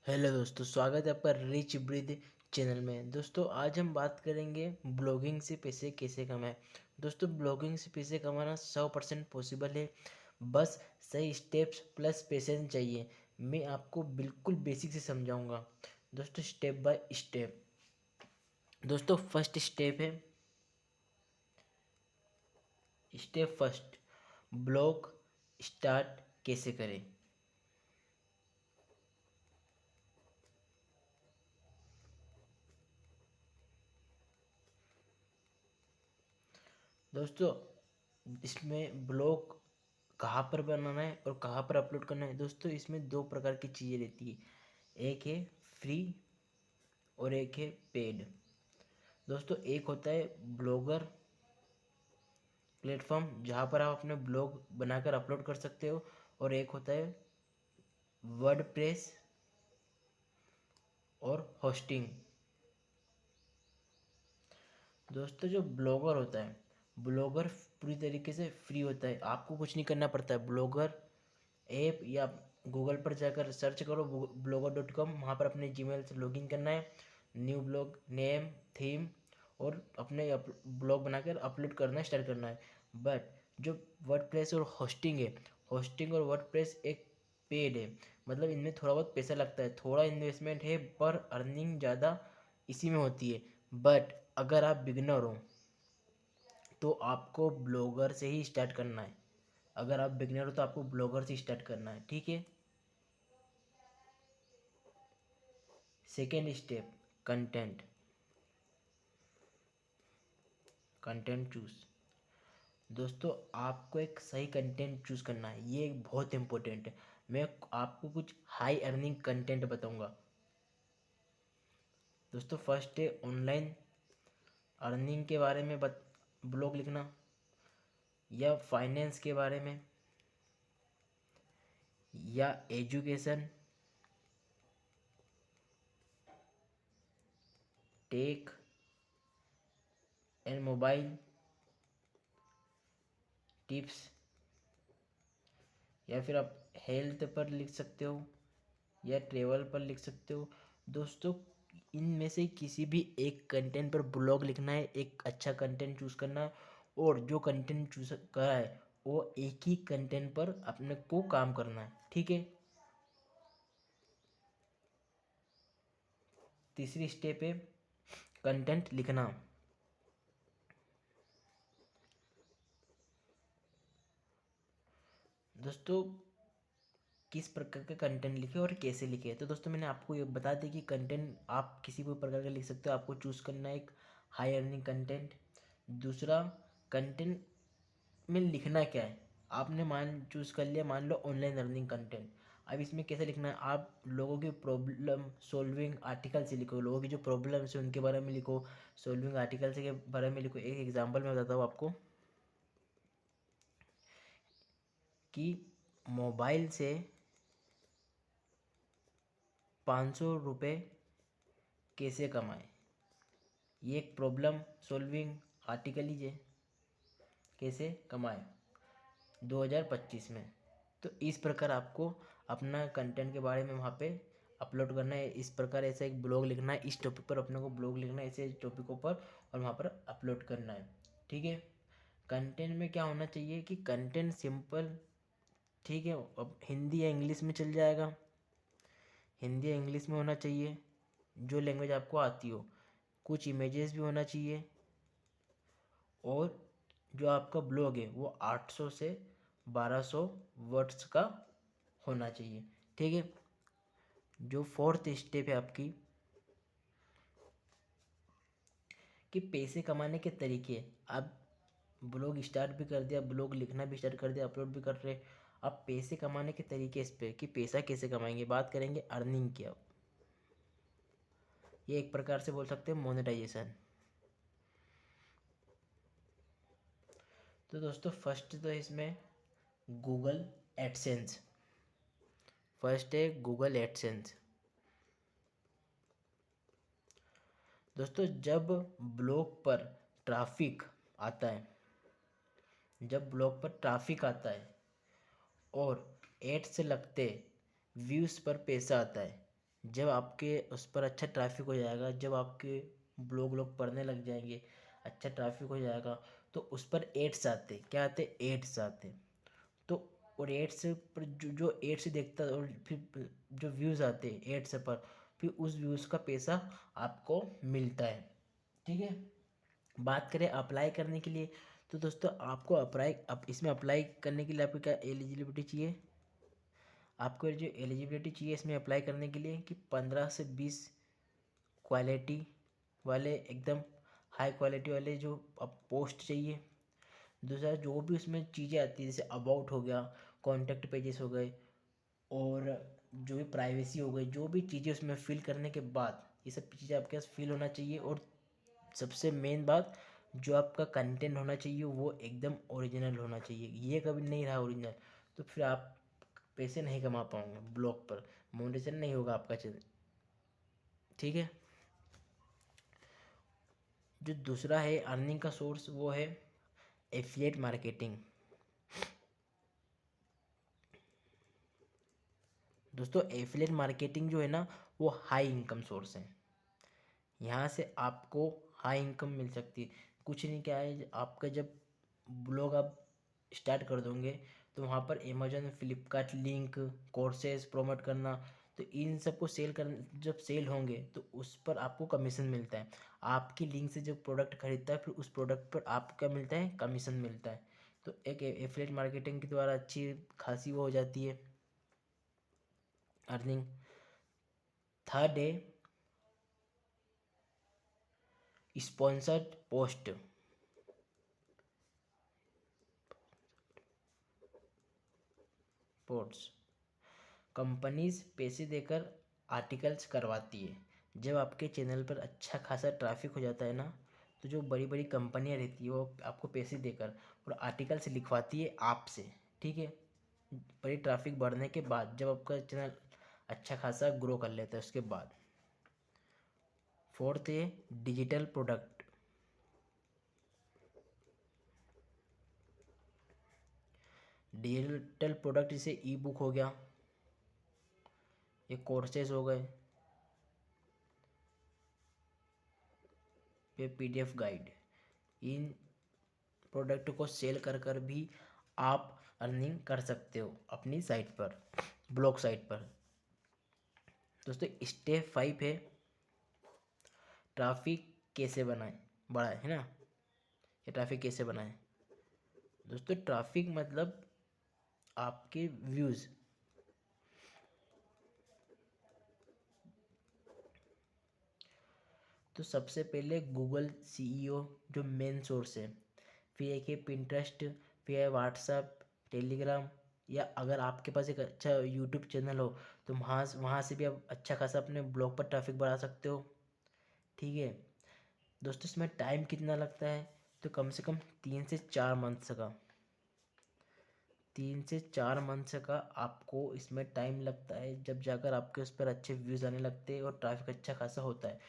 Hello दोस्तों, स्वागत है आपका रिच ब्रीद चैनल में। दोस्तों आज हम बात करेंगे ब्लॉगिंग से पैसे कैसे कमाएं। दोस्तों ब्लॉगिंग से पैसे कमाना 100% पॉसिबल है। बस सही स्टेप्स प्लस पेशेंस चाहिए। मैं आपको बिल्कुल बेसिक से समझाऊंगा दोस्तों, स्टेप बाय स्टेप। दोस्तों फर्स्ट स्टेप है, स्टेप फर्स्ट, ब्लॉग स्टार्ट कैसे करें। दोस्तों इसमें ब्लॉग कहाँ पर बनाना है और कहाँ पर अपलोड करना है। दोस्तों इसमें दो प्रकार की चीज़ें रहती है, एक है फ्री और एक है पेड। दोस्तों एक होता है ब्लॉगर प्लेटफॉर्म जहाँ पर आप अपने ब्लॉग बनाकर अपलोड कर सकते हो, और एक होता है वर्डप्रेस और होस्टिंग। दोस्तों जो ब्लॉगर होता है, ब्लॉगर पूरी तरीके से फ्री होता है, आपको कुछ नहीं करना पड़ता है। ब्लॉगर ऐप या गूगल पर जाकर सर्च करो blogger.com, वहाँ पर अपने जीमेल से लॉगिन करना है, न्यू ब्लॉग नेम थीम और अपने ब्लॉग बनाकर अपलोड करना स्टार्ट करना है। बट जो वर्डप्रेस और होस्टिंग है, होस्टिंग और वर्डप्रेस एक पेड है, मतलब इनमें थोड़ा बहुत पैसा लगता है, थोड़ा इन्वेस्टमेंट है, पर अर्निंग ज़्यादा इसी में होती है। बट अगर आप बिगिनर हो तो आपको ब्लॉगर से ही स्टार्ट करना है। अगर आप बिगिनर हो तो आपको ब्लॉगर से स्टार्ट करना है, ठीक है। Second step, content, content choose. दोस्तों आपको एक सही कंटेंट चूज करना है, ये एक बहुत इंपॉर्टेंट है। मैं आपको कुछ हाई अर्निंग कंटेंट बताऊंगा। दोस्तों फर्स्ट है ऑनलाइन अर्निंग के बारे में ब्लॉग लिखना, या फाइनेंस के बारे में, या education, tech and mobile tips, या फिर आप हेल्थ पर लिख सकते हो या ट्रेवल पर लिख सकते हो। दोस्तों इनमें से किसी भी एक कंटेंट पर ब्लॉग लिखना है, एक अच्छा कंटेंट चूज करना है, और जो कंटेंट चूज करा है वो एक ही कंटेंट पर अपने को काम करना है, ठीक है। तीसरी स्टेप है कंटेंट लिखना। दोस्तों किस प्रकार का कंटेंट लिखे और कैसे लिखे, तो दोस्तों मैंने आपको ये बता दी कि कंटेंट आप किसी भी प्रकार का लिख सकते हो, आपको चूज़ करना है एक हाई अर्निंग कंटेंट। दूसरा, कंटेंट में लिखना क्या है, आपने मान चूज़ कर लिया, मान लो ऑनलाइन अर्निंग कंटेंट। अब इसमें कैसे लिखना है, आप लोगों की प्रॉब्लम सॉल्विंग आर्टिकल से लिखो, लोगों की जो प्रॉब्लम्स है उनके बारे में लिखो, सॉल्विंग आर्टिकल से के बारे में लिखो। एक एग्जांपल मैं बताता हूँ आपको कि मोबाइल से 500 रुपये कैसे कमाएं, ये एक प्रॉब्लम सॉल्विंग आर्टिकल ही है, कैसे कमाएं 2025 में। तो इस प्रकार आपको अपना कंटेंट के बारे में वहाँ पे अपलोड करना है, इस प्रकार ऐसा एक ब्लॉग लिखना है, इस टॉपिक पर अपने को ब्लॉग लिखना है ऐसे टॉपिकों पर, और वहाँ पर अपलोड करना है, ठीक है। कंटेंट में क्या होना चाहिए कि कंटेंट सिंपल, ठीक है। अब हिंदी या इंग्लिश में चल जाएगा, हिंदी या इंग्लिश में होना चाहिए, जो लैंग्वेज आपको आती हो। कुछ इमेजेस भी होना चाहिए, और जो आपका ब्लॉग है वो 800 से 1200 वर्ड्स का होना चाहिए, ठीक है। जो फोर्थ स्टेप है आपकी, कि पैसे कमाने के तरीके। आप ब्लॉग स्टार्ट भी कर दिया, ब्लॉग लिखना भी स्टार्ट कर दिया, अपलोड भी कर रहे, अब पैसे कमाने के तरीके इस पे कि पैसा कैसे कमाएंगे, बात करेंगे अर्निंग की। अब ये एक प्रकार से बोल सकते हैं मोनेटाइजेशन। तो दोस्तों फर्स्ट तो इसमें गूगल एडसेंस, फर्स्ट है गूगल एडसेंस। दोस्तों जब ब्लॉग पर ट्रैफिक आता है, जब ब्लॉग पर ट्रैफिक आता है और एड्स लगते, व्यूज़ पर पैसा आता है, जब आपके उस पर अच्छा ट्रैफिक हो जाएगा, जब आपके ब्लॉग लोग पढ़ने लग जाएंगे, अच्छा ट्रैफिक हो जाएगा, तो उस पर एड्स आते, क्या आते, एड्स आते। तो और एड्स पर जो एड्स देखता है, और फिर जो व्यूज़ आते हैं एड्स पर, फिर उस व्यूज़ का पैसा आपको मिलता है। ठीक है। बात करें अप्लाई करने के लिए, तो दोस्तों आपको इसमें अप्लाई करने के लिए आपको क्या एलिजिबिलिटी चाहिए, आपको जो एलिजिबिलिटी चाहिए इसमें अप्लाई करने के लिए कि 15 से 20 क्वालिटी वाले, एकदम हाई क्वालिटी वाले जो अब पोस्ट चाहिए। दूसरा जो भी उसमें चीज़ें आती है, जैसे अबाउट हो गया, कॉन्टैक्ट पेजेस हो गए, और जो भी प्राइवेसी हो गई, जो भी चीज़ें उसमें फिल करने के बाद, ये सब चीज़ें आपके पास फिल होना चाहिए। और सबसे मेन बात, जो आपका कंटेंट होना चाहिए वो एकदम ओरिजिनल होना चाहिए। ये कभी नहीं रहा ओरिजिनल, तो फिर आप पैसे नहीं कमा पाओगे ब्लॉग पर, मोनेटाइजेशन नहीं होगा आपका चैनल। ठीक है। जो दूसरा है अर्निंग का सोर्स, वो है एफिलिएट मार्केटिंग। दोस्तों एफिलिएट मार्केटिंग जो है ना, वो हाई इनकम सोर्स है। यहाँ से आपको हाई इनकम मिल सकती है। कुछ नहीं, क्या है, आपका जब ब्लॉग आप स्टार्ट कर दोगे, तो वहाँ पर Amazon, Flipkart link, courses promote करना, तो इन सबको सेल कर, जब सेल होंगे तो उस पर आपको कमीशन मिलता है। आपकी लिंक से जो प्रोडक्ट खरीदता है, फिर उस प्रोडक्ट पर आपको क्या मिलता है, कमीशन मिलता है। तो एक एफिलिएट मार्केटिंग के द्वारा अच्छी खासी वो हो जाती है अर्निंग। थर्ड है स्पॉन्सर्ड पोस्ट। पोस्ट कंपनीज पैसे देकर आर्टिकल्स करवाती है। जब आपके चैनल पर अच्छा खासा ट्रैफिक हो जाता है ना, तो जो बड़ी बड़ी कंपनियां रहती है वो आपको पैसे देकर और आर्टिकल्स लिखवाती है आपसे। ठीक है। बड़ी ट्रैफिक बढ़ने के बाद, जब आपका चैनल अच्छा खासा ग्रो कर लेता है उसके बाद। फोर्थ है डिजिटल प्रोडक्ट। डिजिटल प्रोडक्ट जैसे ई बुक हो गया, ये कोर्सेज हो गए, फिर पीडीएफ गाइड। इन प्रोडक्ट को सेल कर कर भी आप अर्निंग कर सकते हो अपनी साइट पर, ब्लॉग साइट पर। दोस्तों स्टेप 5 है ट्रैफिक कैसे बढ़ाए, है ना। ये ट्रैफिक कैसे बनाए। दोस्तों ट्रैफिक मतलब आपके व्यूज़। तो सबसे पहले गूगल सीईओ जो मेन सोर्स है, फिर एक है पिंटरेस्ट, फिर है व्हाट्सअप, टेलीग्राम, या अगर आपके पास एक अच्छा यूट्यूब चैनल हो, तो वहाँ से भी आप अच्छा खासा अपने ब्लॉग पर ट्रैफिक बढ़ा सकते हो। ठीक है। दोस्तों इसमें टाइम कितना लगता है, तो कम से कम 3 से 4 मंथ्स का, 3 से 4 मंथ्स का आपको इसमें टाइम लगता है, जब जाकर आपके उस पर अच्छे व्यूज़ आने लगते हैं और ट्रैफिक अच्छा खासा होता है।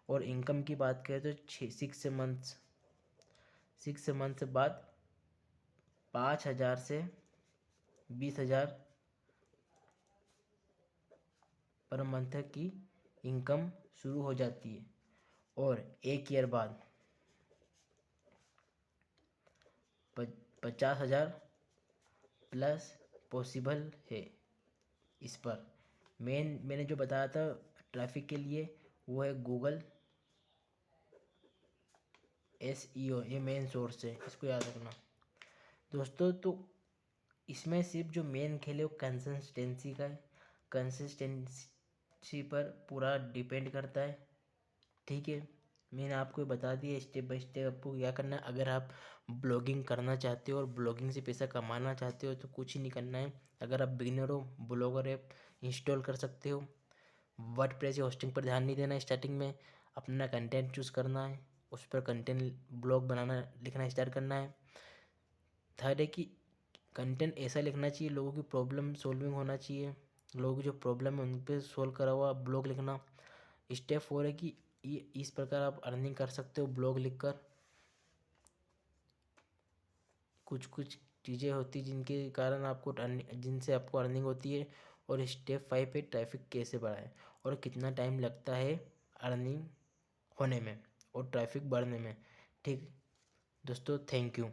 और इनकम की बात करें तो 6 मंथ्स बाद 5,000 से 20,000 पर मंथ की इनकम शुरू हो जाती है। और 1 ईयर बाद 50,000 प्लस पॉसिबल है इस पर। मैंने जो बताया था ट्रैफिक के लिए, वो है गूगल एसईओ, ये मेन सोर्स है, इसको याद रखना। दोस्तों तो इसमें सिर्फ जो मेन खेल है वो कंसिस्टेंसी का है, कंसिस्टेंसी पर पूरा डिपेंड करता है। ठीक है। मैंने आपको बता दिया स्टेप बाय स्टेप आपको क्या करना है। अगर आप ब्लॉगिंग करना चाहते हो और ब्लॉगिंग से पैसा कमाना चाहते हो, तो कुछ ही नहीं करना है। अगर आप बिगिनर हो, ब्लॉगर ऐप इंस्टॉल कर सकते हो। वर्डप्रेस या होस्टिंग पर ध्यान नहीं देना है स्टार्टिंग में। अपना कंटेंट चूज़ करना है, उस पर कंटेंट ब्लॉग बनाना, लिखना स्टार्ट करना है। थर्ड है कि कंटेंट ऐसा लिखना चाहिए, लोगों की प्रॉब्लम सॉल्विंग होना चाहिए, लोगों की जो प्रॉब्लम है उन पर सोल्व करा हुआ ब्लॉग लिखना। स्टेप 4 है कि ये इस प्रकार आप अर्निंग कर सकते हो ब्लॉग लिखकर। कुछ कुछ चीज़ें होती जिनके कारण आपको जिनसे आपको अर्निंग होती है। और स्टेप 5 पे ट्रैफिक कैसे बढ़ाएं। और कितना टाइम लगता है अर्निंग होने में और ट्रैफिक बढ़ने में। ठीक दोस्तों, थैंक यू।